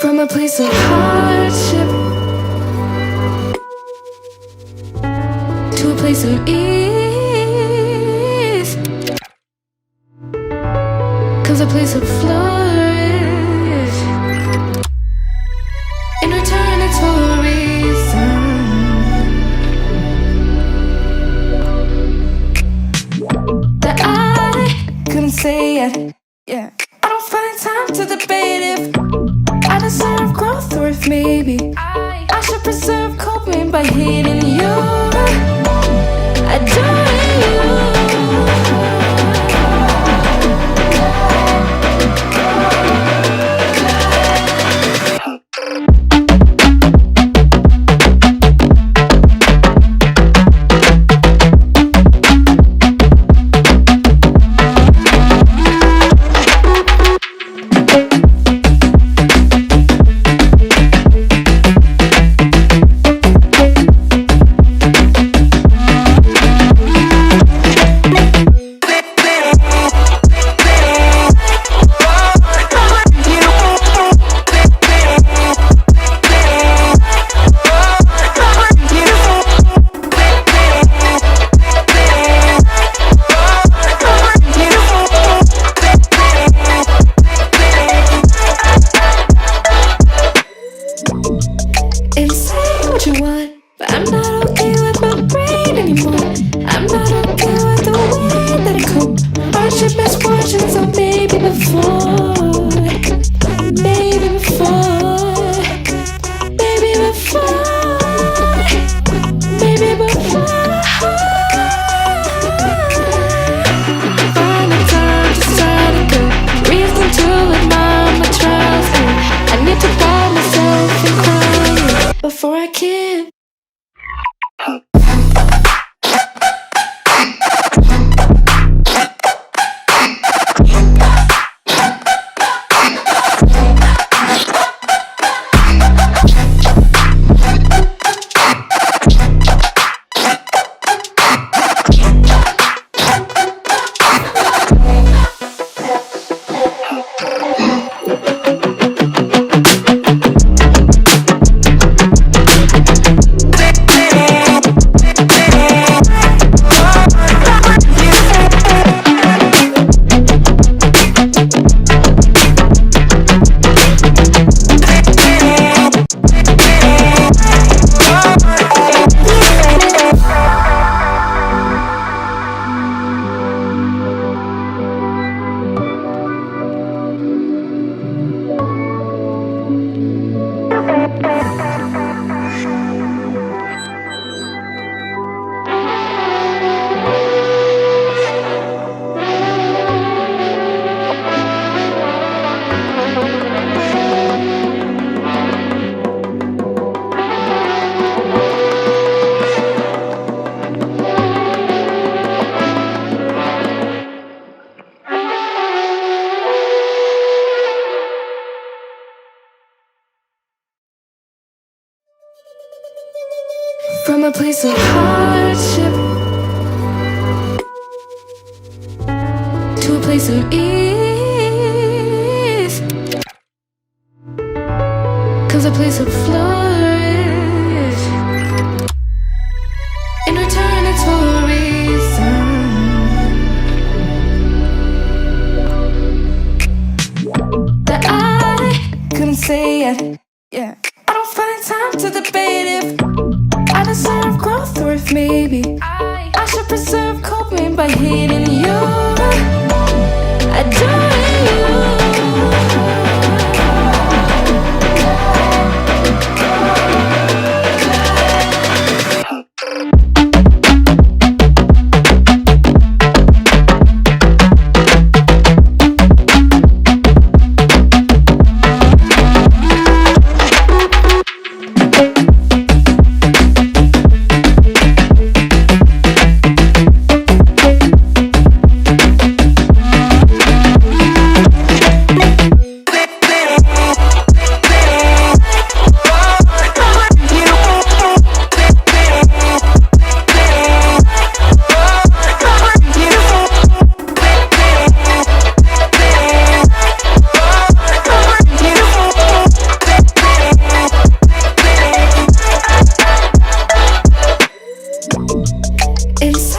From a place of hardship to a place of ease, 'cause a place of flourish. In return it's for a reason. That I couldn't say it, yeah. I don't find time to debate if I deserve growth or if maybe I should preserve coping by hating you, adoring you. From a place of hardship to a place of ease, 'cause a place of flourish. In return it's for a reason. That I couldn't say it, yeah. I don't find time to debate if I deserve growth or if maybe I should preserve coping by hating you.